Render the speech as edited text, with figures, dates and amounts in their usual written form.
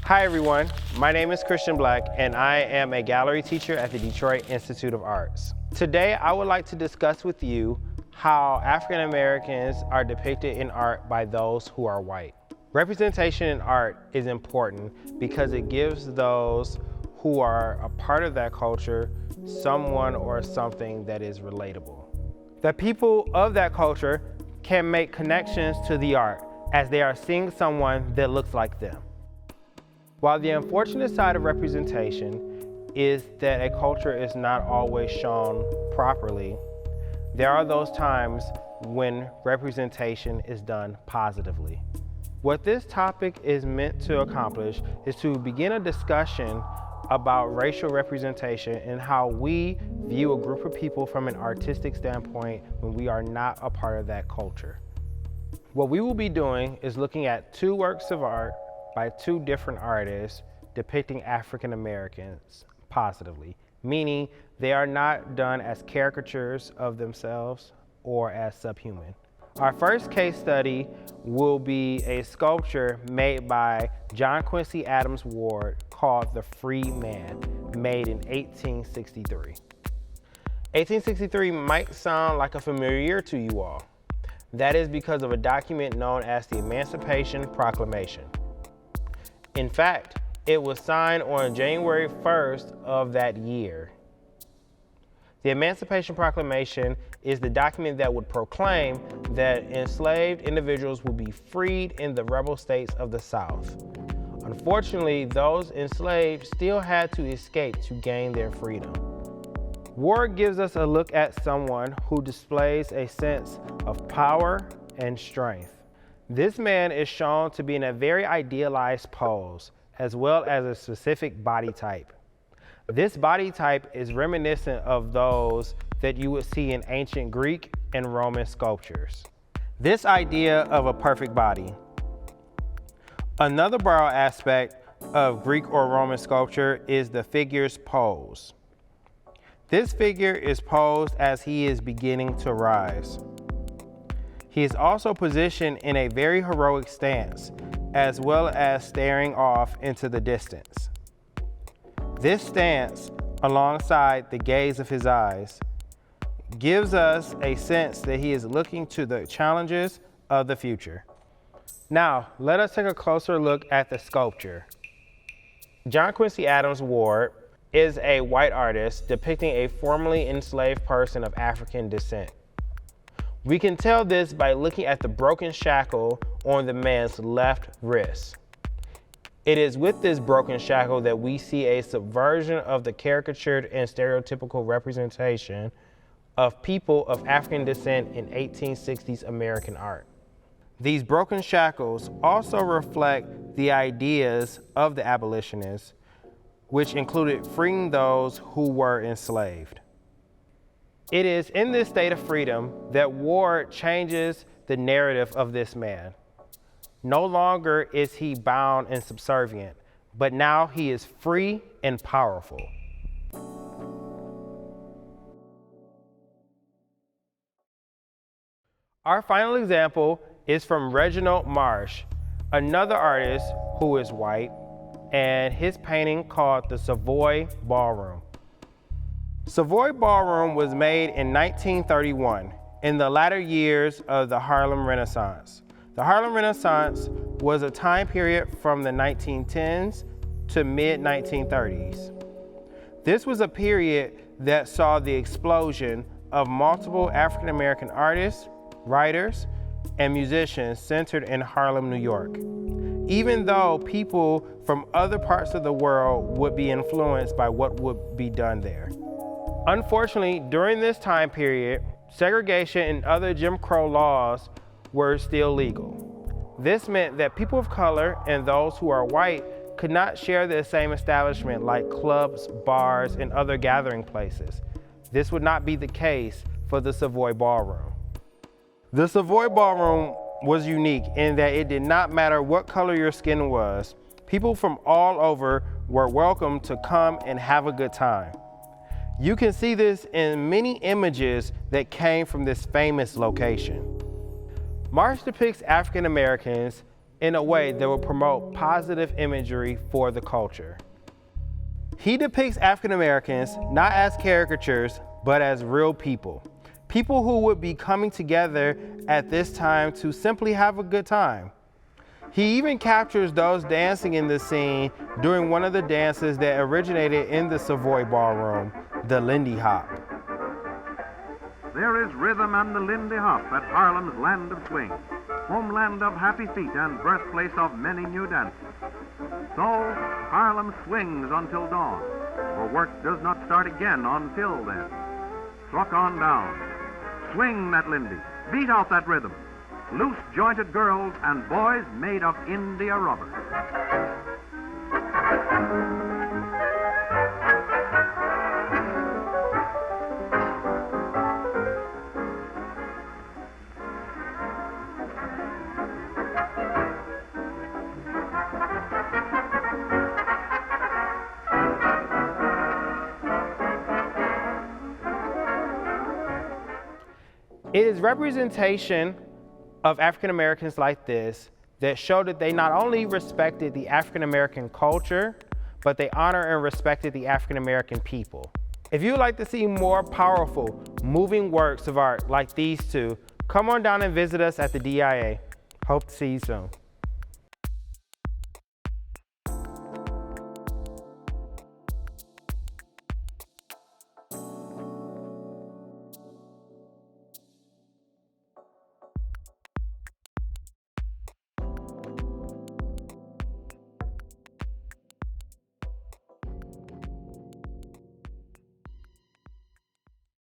Hi everyone, my name is Christian Black and I am a gallery teacher at the Detroit Institute of Arts. Today I would like to discuss with you how African Americans are depicted in art by those who are white. Representation in art is important because it gives those who are a part of that culture someone or something that is relatable. The people of that culture can make connections to the art as they are seeing someone that looks like them. While the unfortunate side of representation is that a culture is not always shown properly, there are those times when representation is done positively. What this topic is meant to accomplish is to begin a discussion about racial representation and how we view a group of people from an artistic standpoint when we are not a part of that culture. What we will be doing is looking at two works of art by two different artists depicting African Americans positively, meaning they are not done as caricatures of themselves or as subhuman. Our first case study will be a sculpture made by John Quincy Adams Ward called the Freedman, made in 1863. 1863 might sound like a familiar year to you all. That is because of a document known as the Emancipation Proclamation. In fact, it was signed on January 1st of that year. The Emancipation Proclamation is the document that would proclaim that enslaved individuals would be freed in the rebel states of the South. Unfortunately, those enslaved still had to escape to gain their freedom. Ward gives us a look at someone who displays a sense of power and strength. This man is shown to be in a very idealized pose, as well as a specific body type. This body type is reminiscent of those that you would see in ancient Greek and Roman sculptures. This idea of a perfect body. Another borrowed aspect of Greek or Roman sculpture is the figure's pose. This figure is posed as he is beginning to rise. He is also positioned in a very heroic stance, as well as staring off into the distance. This stance, alongside the gaze of his eyes, gives us a sense that he is looking to the challenges of the future. Now, let us take a closer look at the sculpture. John Quincy Adams Ward is a white artist depicting a formerly enslaved person of African descent. We can tell this by looking at the broken shackle on the man's left wrist. It is with this broken shackle that we see a subversion of the caricatured and stereotypical representation of people of African descent in 1860s American art. These broken shackles also reflect the ideas of the abolitionists, which included freeing those who were enslaved. It is in this state of freedom that Ward changes the narrative of this man. No longer is he bound and subservient, but now he is free and powerful. Our final example is from Reginald Marsh, another artist who is white, and his painting called the Savoy Ballroom. Savoy Ballroom was made in 1931, in the latter years of the Harlem Renaissance. The Harlem Renaissance was a time period from the 1910s to mid-1930s. This was a period that saw the explosion of multiple African American artists, writers, and musicians centered in Harlem, New York. Even though people from other parts of the world would be influenced by what would be done there. Unfortunately, during this time period, segregation and other Jim Crow laws were still legal. This meant that people of color and those who are white could not share the same establishment like clubs, bars, and other gathering places. This would not be the case for the Savoy Ballroom. The Savoy Ballroom was unique in that it did not matter what color your skin was. People from all over were welcome to come and have a good time. You can see this in many images that came from this famous location. Marsh depicts African Americans in a way that will promote positive imagery for the culture. He depicts African Americans not as caricatures, but as real people. People who would be coming together at this time to simply have a good time. He even captures those dancing in the scene during one of the dances that originated in the Savoy Ballroom, the Lindy Hop. There is rhythm and the Lindy Hop at Harlem's land of swing, homeland of happy feet and birthplace of many new dances. So Harlem swings until dawn, for work does not start again until then. Struck on down, swing that Lindy, beat out that rhythm. Loose jointed girls and boys made of India rubber. It is representation of African Americans like this that show that they not only respected the African American culture, but they honor and respected the African American people. If you would like to see more powerful, moving works of art like these two, come on down and visit us at the DIA. Hope to see you soon.